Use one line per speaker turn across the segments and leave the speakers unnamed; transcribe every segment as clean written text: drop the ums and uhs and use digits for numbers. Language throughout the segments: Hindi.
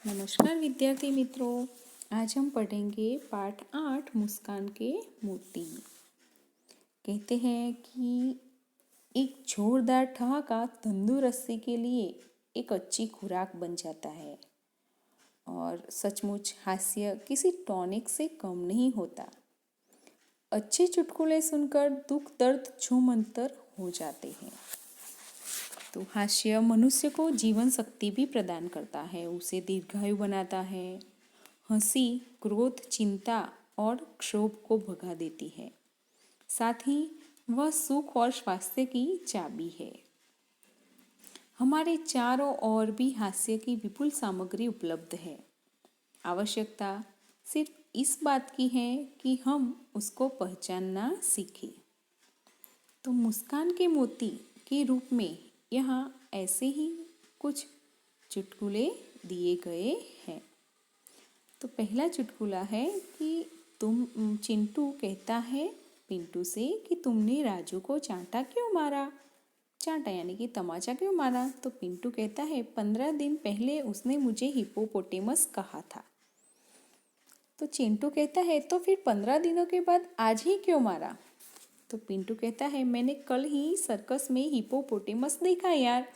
नमस्कार विद्यार्थी मित्रों, आज हम पढ़ेंगे पाठ 8 मुस्कान के मोती। कहते हैं कि एक जोरदार ठहाका तंदुरुस्ती के लिए एक अच्छी खुराक बन जाता है और सचमुच हास्य किसी टॉनिक से कम नहीं होता। अच्छे चुटकुले सुनकर दुख दर्द छूमंतर हो जाते हैं। तो हास्य मनुष्य को जीवन शक्ति भी प्रदान करता है, उसे दीर्घायु बनाता है। हंसी क्रोध, चिंता और क्षोभ को भगा देती है। साथ ही वह सुख और स्वास्थ्य की चाबी है। हमारे चारों ओर भी हास्य की विपुल सामग्री उपलब्ध है। आवश्यकता सिर्फ इस बात की है कि हम उसको पहचानना सीखें। तो मुस्कान के मोती के रूप में यहाँ ऐसे ही कुछ चुटकुले दिए गए हैं। तो पहला चुटकुला है कि चिंटू कहता है पिंटू से कि तुमने राजू को चांटा क्यों मारा। चांटा यानी कि तमाचा क्यों मारा। तो पिंटू कहता है 15 दिन पहले उसने मुझे हिप्पोपोटेमस कहा था। तो चिंटू कहता है तो फिर 15 दिनों के बाद आज ही क्यों मारा। तो पिंटू कहता है मैंने कल ही सर्कस में हिप्पोपोटेमस देखा यार।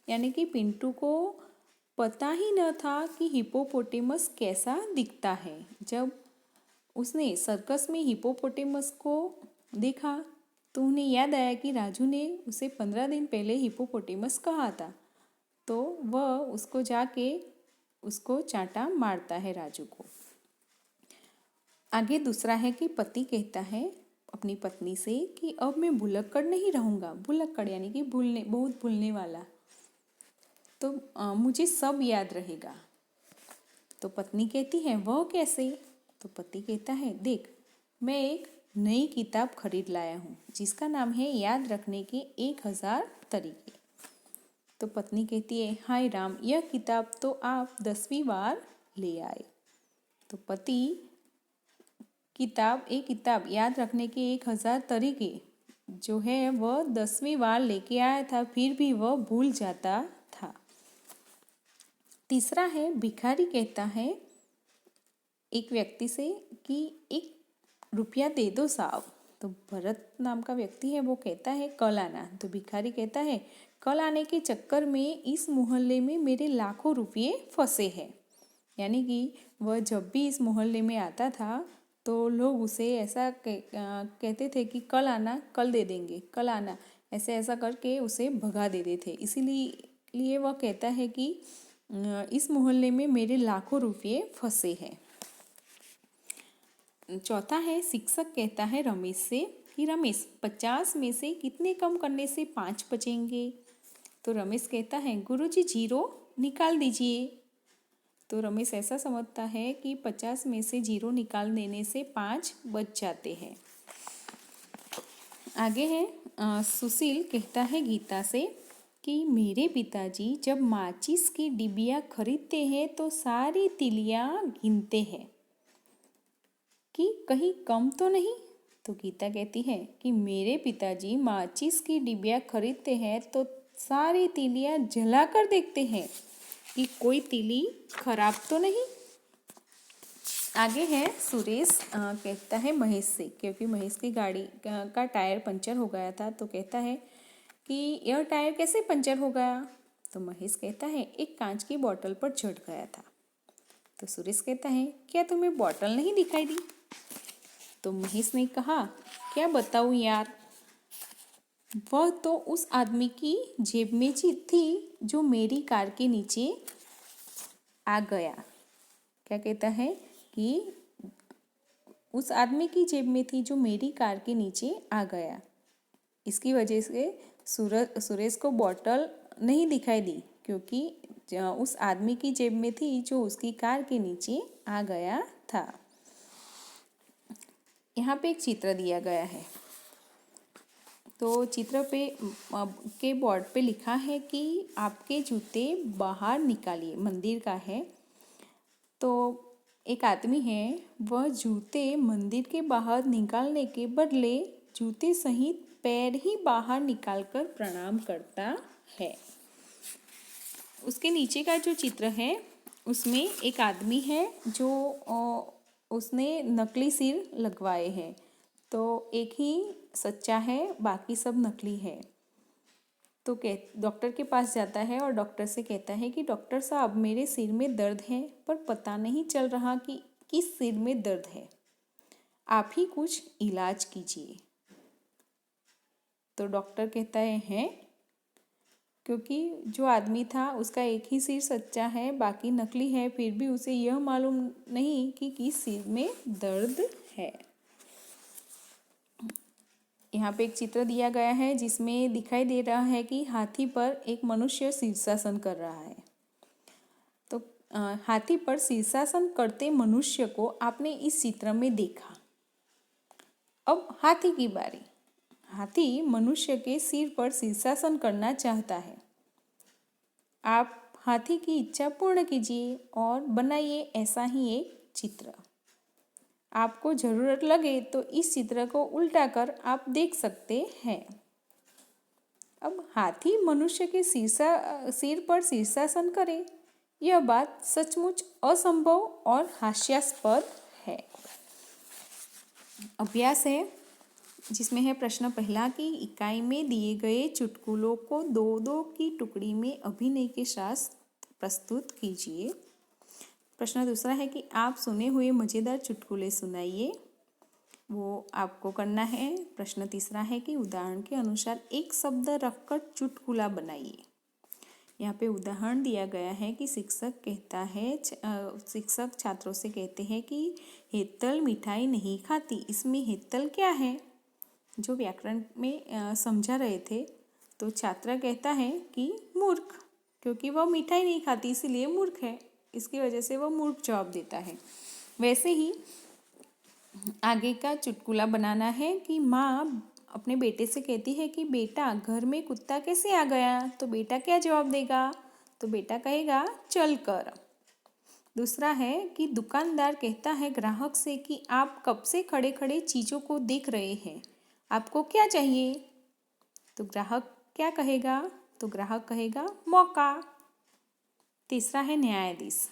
यानी कि पिंटू को पता ही न था कि हिप्पोपोटेमस कैसा दिखता है। जब उसने सर्कस में हिप्पोपोटेमस को देखा तो उन्हें याद आया कि राजू ने उसे 15 दिन पहले हिप्पोपोटेमस कहा था। तो वह उसको जाके उसको चांटा मारता है राजू को। आगे दूसरा है कि पति कहता है अपनी पत्नी से कि अब मैं भुलक्कड़ नहीं रहूँगा। भुलक्कड़ यानी कि बहुत भूलने वाला। तो मुझे सब याद रहेगा। तो पत्नी कहती है वह कैसे। तो पति कहता है देख, मैं एक नई किताब खरीद लाया हूँ जिसका नाम है याद रखने के 1000 तरीके। तो पत्नी कहती है हाय राम, यह किताब तो आप 10वीं बार ले आए। तो पति किताब याद रखने के 1000 तरीके जो है वह 10वीं बार लेके आया था, फिर भी वह भूल जाता था। तीसरा है भिखारी कहता है एक व्यक्ति से कि 1 रुपया दे दो साहब। तो भरत नाम का व्यक्ति है, वो कहता है कल आना। तो भिखारी कहता है कल आने के चक्कर में इस मोहल्ले में मेरे लाखों रुपये फंसे हैं। यानी कि वह जब भी इस मोहल्ले में आता था तो लोग उसे ऐसा कहते थे कि कल आना, कल दे देंगे, कल आना, ऐसा करके उसे भगा देते थे। इसीलिए वह कहता है कि इस मोहल्ले में मेरे लाखों रुपये फंसे हैं। चौथा है शिक्षक कहता है रमेश से कि रमेश 50 में से कितने कम करने से 5 बचेंगे। तो रमेश कहता है गुरुजी 0 निकाल दीजिए। तो रमेश ऐसा समझता है कि 50 में से 0 निकाल देने से 5 बच जाते हैं। आगे है सुशील कहता है गीता से कि मेरे पिताजी जब माचिस की डिबिया खरीदते हैं तो सारी तिलियां गिनते हैं कि कहीं कम तो नहीं। तो गीता कहती है कि मेरे पिताजी माचिस की डिबिया खरीदते हैं तो सारी तिलियां जलाकर देखते हैं कि कोई तिली खराब तो नहीं। आगे है सुरेश कहता है महेश से, क्योंकि महेश की गाड़ी का टायर पंचर हो गया था। तो कहता है कि यह टायर कैसे पंचर हो गया। तो महेश कहता है एक कांच की बोतल पर चढ़ गया था। तो सुरेश कहता है क्या तुम्हें बोतल नहीं दिखाई दी। तो महेश ने कहा क्या बताऊँ यार, वह तो उस आदमी की जेब में थी जो मेरी कार के नीचे आ गया। क्या कहता है कि उस आदमी की जेब में थी जो मेरी कार के नीचे आ गया। इसकी वजह से सुरेश को बोतल नहीं दिखाई दी, क्योंकि उस आदमी की जेब में थी जो उसकी कार के नीचे आ गया था। यहाँ पे एक चित्र दिया गया है। तो चित्र के बोर्ड पे लिखा है कि आपके जूते बाहर निकालिए। मंदिर का है। तो एक आदमी है, वह जूते मंदिर के बाहर निकालने के बदले जूते सहित पैर ही बाहर निकालकर प्रणाम करता है। उसके नीचे का जो चित्र है उसमें एक आदमी है जो उसने नकली सिर लगवाए हैं, तो एक ही सच्चा है, बाकी सब नकली है। तो डॉक्टर के पास जाता है और डॉक्टर से कहता है कि डॉक्टर साहब, मेरे सिर में दर्द है पर पता नहीं चल रहा कि किस सिर में दर्द है, आप ही कुछ इलाज कीजिए। तो डॉक्टर कहता है क्योंकि जो आदमी था उसका एक ही सिर सच्चा है, बाकी नकली है, फिर भी उसे यह मालूम नहीं कि किस सिर में दर्द है। यहाँ पे एक चित्र दिया गया है जिसमें दिखाई दे रहा है कि हाथी पर एक मनुष्य शीर्षासन कर रहा है। तो हाथी पर शीर्षासन करते मनुष्य को आपने इस चित्र में देखा। अब हाथी की बारी। हाथी मनुष्य के सिर पर शीर्षासन करना चाहता है। आप हाथी की इच्छा पूर्ण कीजिए और बनाइए ऐसा ही एक चित्र। आपको ज़रूरत लगे तो इस चित्र को उल्टा कर आप देख सकते हैं। अब हाथी मनुष्य के सिर पर शीर्षासन करे, यह बात सचमुच असंभव और हास्यास्पद है। अभ्यास है जिसमें है प्रश्न पहला कि इकाई में दिए गए चुटकुलों को दो दो की टुकड़ी में अभिनय के साथ प्रस्तुत कीजिए। प्रश्न दूसरा है कि आप सुने हुए मज़ेदार चुटकुले सुनाइए, वो आपको करना है। प्रश्न तीसरा है कि उदाहरण के अनुसार एक शब्द रखकर चुटकुला बनाइए। यहाँ पे उदाहरण दिया गया है कि शिक्षक छात्रों से कहते हैं कि हेतल मिठाई नहीं खाती, इसमें हेतल क्या है? जो व्याकरण में समझा रहे थे, तो छात्र कहता है कि मूर्ख, क्योंकि वह मिठाई नहीं खाती इसलिए मूर्ख है, इसकी वजह से वह मूर्ख जवाब देता है। वैसे ही आगे का चुटकुला बनाना है कि माँ अपने बेटे से कहती है कि बेटा, घर में कुत्ता कैसे आ गया? तो बेटा क्या जवाब देगा? तो बेटा कहेगा चल कर। दूसरा है कि दुकानदार कहता है ग्राहक से कि आप कब से खड़े खड़े चीज़ों को देख रहे हैं, आपको क्या चाहिए? तो ग्राहक क्या कहेगा? तो ग्राहक कहेगा मौका। तीसरा है न्यायाधीश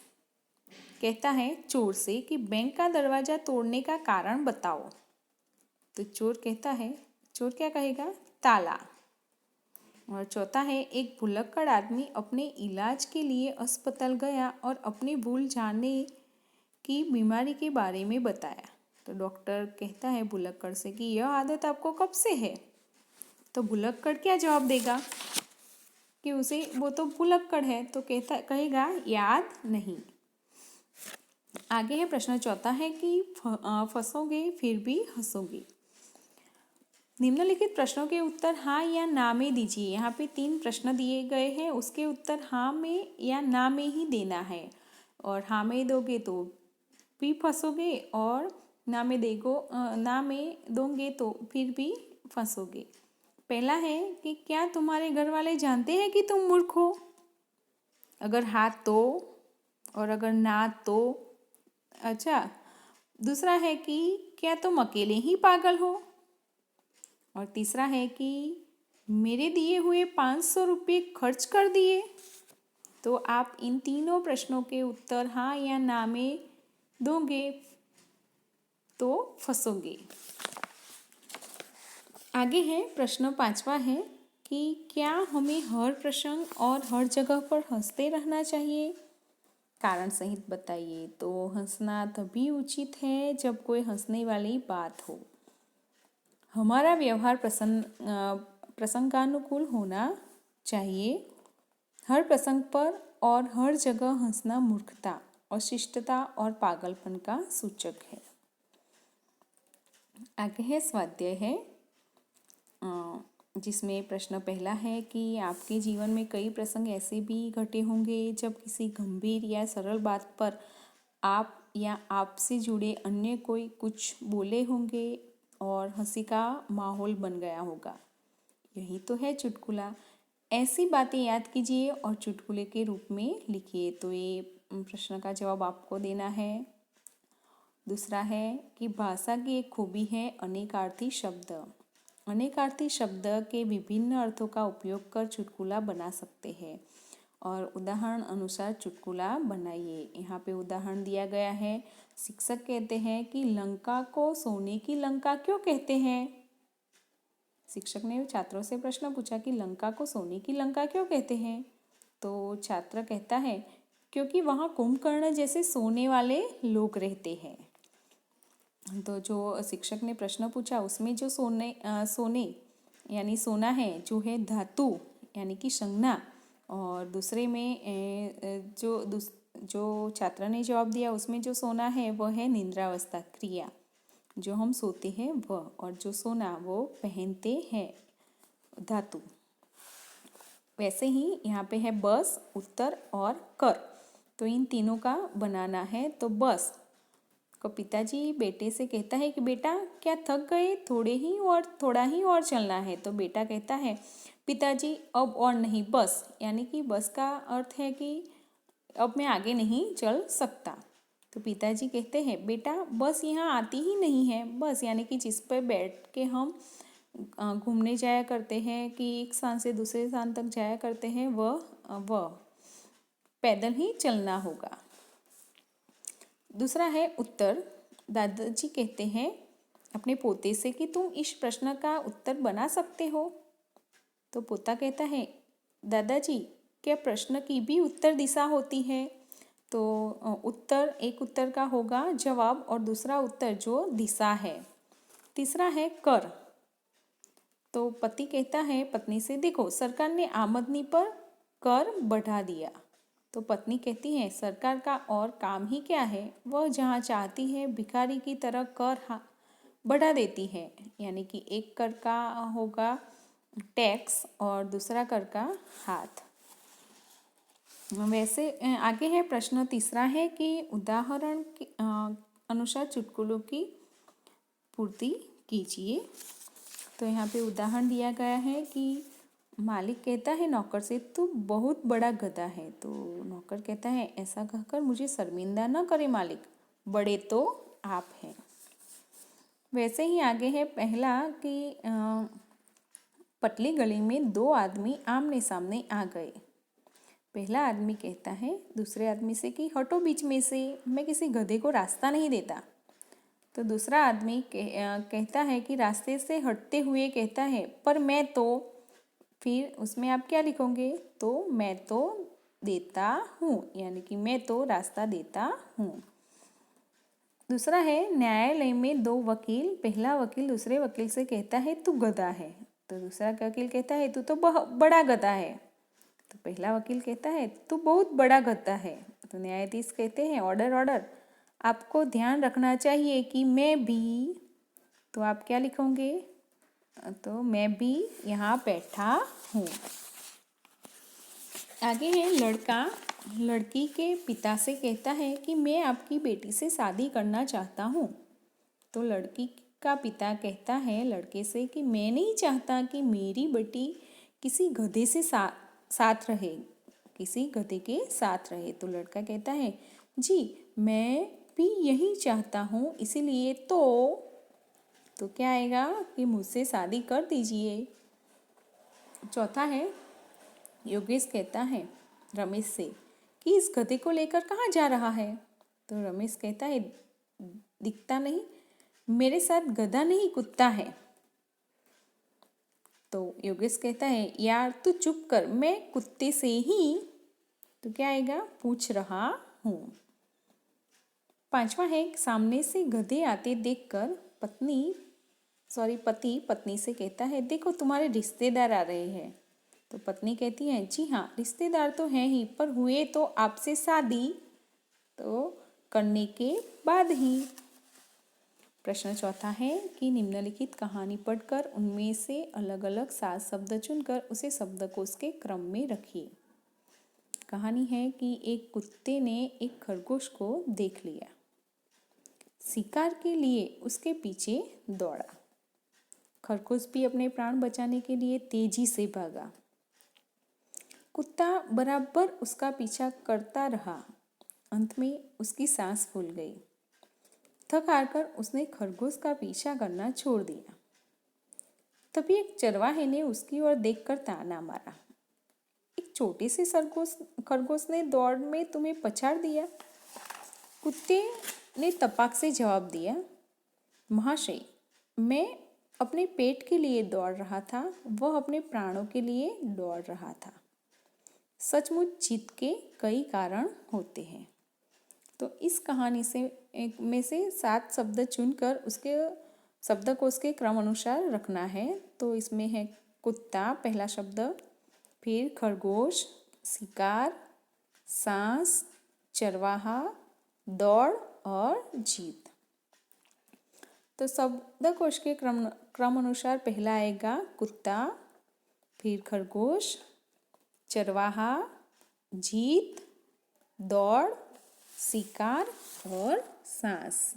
कहता है चोर से कि बैंक का दरवाज़ा तोड़ने का कारण बताओ। तो चोर क्या कहेगा? ताला। और चौथा है एक भुलक्कड़ आदमी अपने इलाज के लिए अस्पताल गया और अपनी भूल जाने की बीमारी के बारे में बताया। तो डॉक्टर कहता है भुलक्कड़ से कि यह आदत आपको कब से है? तो भुलक्कड़ क्या जवाब देगा कि वो तो भुलक्कड़ है, तो कहेगा याद नहीं। आगे है प्रश्न चौथा है कि फंसोगे फिर भी हंसोगे। निम्नलिखित प्रश्नों के उत्तर हाँ या ना में दीजिए। यहाँ पे 3 प्रश्न दिए गए हैं, उसके उत्तर हाँ में या ना में ही देना है। और हाँ में दोगे तो भी फंसोगे और ना में दोगे तो फिर भी फंसोगे। पहला है कि क्या तुम्हारे घर वाले जानते हैं कि तुम मूर्ख हो? अगर हाँ तो, और अगर ना तो। अच्छा, दूसरा है कि क्या तुम अकेले ही पागल हो? और तीसरा है कि मेरे दिए हुए 500 रुपये खर्च कर दिए। तो आप इन तीनों प्रश्नों के उत्तर हाँ या ना में दोगे तो फंसोगे। आगे है प्रश्न 5वां है कि क्या हमें हर प्रसंग और हर जगह पर हंसते रहना चाहिए? कारण सहित बताइए। तो हंसना तभी उचित है जब कोई हंसने वाली बात हो। हमारा व्यवहार प्रसंगानुकूल होना चाहिए। हर प्रसंग पर और हर जगह हंसना मूर्खता, अशिष्टता और पागलपन का सूचक है। आगे है स्वाध्याय है जिसमें प्रश्न पहला है कि आपके जीवन में कई प्रसंग ऐसे भी घटे होंगे जब किसी गंभीर या सरल बात पर आप या आपसे जुड़े अन्य कोई कुछ बोले होंगे और हंसी का माहौल बन गया होगा। यही तो है चुटकुला। ऐसी बातें याद कीजिए और चुटकुले के रूप में लिखिए। तो ये प्रश्न का जवाब आपको देना है। दूसरा है कि भाषा की एक खूबी है अनेकार्थी शब्द। अनेकार्थी शब्द के विभिन्न अर्थों का उपयोग कर चुटकुला बना सकते हैं और उदाहरण अनुसार चुटकुला बनाइए। यहाँ पे उदाहरण दिया गया है। शिक्षक कहते हैं कि लंका को सोने की लंका क्यों कहते हैं। शिक्षक ने छात्रों से प्रश्न पूछा कि लंका को सोने की लंका क्यों कहते हैं। तो छात्र कहता है क्योंकि वहाँ कुंभकर्ण जैसे सोने वाले लोग रहते हैं। तो जो शिक्षक ने प्रश्न पूछा उसमें जो सोने यानी सोना है, जो है धातु यानी कि संज्ञा, और दूसरे में जो छात्र ने जवाब दिया उसमें जो सोना है वह है निद्रावस्था क्रिया, जो हम सोते हैं वह, और जो सोना वो पहनते हैं धातु। वैसे ही यहाँ पे है बस, उत्तर और कर। तो इन तीनों का बनाना है। तो बस को पिताजी बेटे से कहता है कि बेटा क्या थक गए, थोड़ा ही और चलना है। तो बेटा कहता है पिताजी अब और नहीं, बस, यानी कि बस का अर्थ है कि अब मैं आगे नहीं चल सकता। तो पिताजी कहते हैं बेटा बस यहाँ आती ही नहीं है। बस यानी कि जिस पर बैठ के हम घूमने जाया करते हैं कि एक स्थान से दूसरे स्थान तक जाया करते हैं, वह पैदल ही चलना होगा। दूसरा है उत्तर। दादाजी कहते हैं अपने पोते से कि तुम इस प्रश्न का उत्तर बना सकते हो। तो पोता कहता है दादाजी क्या प्रश्न की भी उत्तर दिशा होती है। तो एक उत्तर का होगा जवाब और दूसरा उत्तर जो दिशा है। तीसरा है कर। तो पति कहता है पत्नी से देखो सरकार ने आमदनी पर कर बढ़ा दिया। तो पत्नी कहती है सरकार का और काम ही क्या है, वह जहाँ चाहती है भिखारी की तरह कर बढ़ा देती है। यानी कि एक कर का होगा टैक्स और दूसरा कर का हाथ। वैसे आगे है प्रश्न तीसरा है कि उदाहरण के अनुसार चुटकुलों की पूर्ति कीजिए। तो यहाँ पे उदाहरण दिया गया है कि मालिक कहता है नौकर से तू बहुत बड़ा गधा है। तो नौकर कहता है ऐसा कहकर मुझे शर्मिंदा न करे मालिक, बड़े तो आप हैं। वैसे ही आगे है पहला कि पतली गली में दो आदमी आमने सामने आ गए। पहला आदमी कहता है दूसरे आदमी से कि हटो बीच में से, मैं किसी गधे को रास्ता नहीं देता। तो दूसरा आदमी कहता है कि रास्ते से हटते हुए कहता है पर मैं तो, फिर उसमें आप क्या लिखोगे, तो मैं तो देता हूँ, यानी कि मैं तो रास्ता देता हूँ। दूसरा है न्यायालय में दो वकील। पहला वकील दूसरे वकील से कहता है तू गधा है। तो दूसरा वकील कहता है तू तो बड़ा गधा है। तो पहला वकील कहता है तू बहुत बड़ा गधा है। तो न्यायाधीश कहते हैं ऑर्डर ऑर्डर, आपको ध्यान रखना चाहिए कि मैं भी, तो आप क्या लिखोगे, तो मैं भी यहाँ बैठा हूँ। आगे है लड़का लड़की के पिता से कहता है कि मैं आपकी बेटी से शादी करना चाहता हूँ। तो लड़की का पिता कहता है लड़के से कि मैं नहीं चाहता कि मेरी बेटी किसी गधे से साथ रहे, किसी गधे के साथ रहे। तो लड़का कहता है जी मैं भी यही चाहता हूँ, इसीलिए तो क्या आएगा कि मुझसे शादी कर दीजिए। चौथा है योगेश कहता है रमेश से कि इस गधे को लेकर कहाँ जा रहा है। तो रमेश कहता है दिखता नहीं, मेरे साथ गधा नहीं कुत्ता है। तो योगेश कहता है यार तू चुप कर, मैं कुत्ते से ही, तो क्या आएगा, पूछ रहा हूँ। पांचवा है सामने से गधे आते देखकर पति पत्नी से कहता है देखो तुम्हारे रिश्तेदार आ रहे हैं। तो पत्नी कहती है जी हाँ रिश्तेदार तो हैं ही, पर हुए तो आपसे शादी तो करने के बाद ही। प्रश्न चौथा है कि निम्नलिखित कहानी पढ़कर उनमें से अलग अलग 7 शब्द चुनकर उसे शब्दकोश के क्रम में रखिए। कहानी है कि एक कुत्ते ने एक खरगोश को देख लिया, शिकार के लिए उसके पीछे दौड़ा। खरगोश भी अपने प्राण बचाने के लिए तेजी से भागा। कुत्ता बराबर उसका पीछा करता रहा। अंत में उसकी सांस फूल गई। थक हारकर उसने खरगोश का पीछा करना छोड़ दिया। तभी एक चरवाहे ने उसकी ओर देखकर ताना मारा। एक छोटे से खरगोश ने दौड़ में तुम्हें पछाड़ दिया। कुत्ते ने तपाक से जवाब दिया, महाशय, मैं अपने पेट के लिए दौड़ रहा था, वह अपने प्राणों के लिए दौड़ रहा था। सचमुच जीत के कई कारण होते हैं। तो इस कहानी से 7 शब्द चुनकर उसके शब्दकोश के क्रम अनुसार रखना है। तो इसमें है कुत्ता पहला शब्द, फिर खरगोश, शिकार, सांस, चरवाहा, दौड़ और जीत। तो शब्दकोश के क्रम अनुसार पहला आएगा कुत्ता, फिर खरगोश, चरवाहा, जीत, दौड़, शिकार और सांस।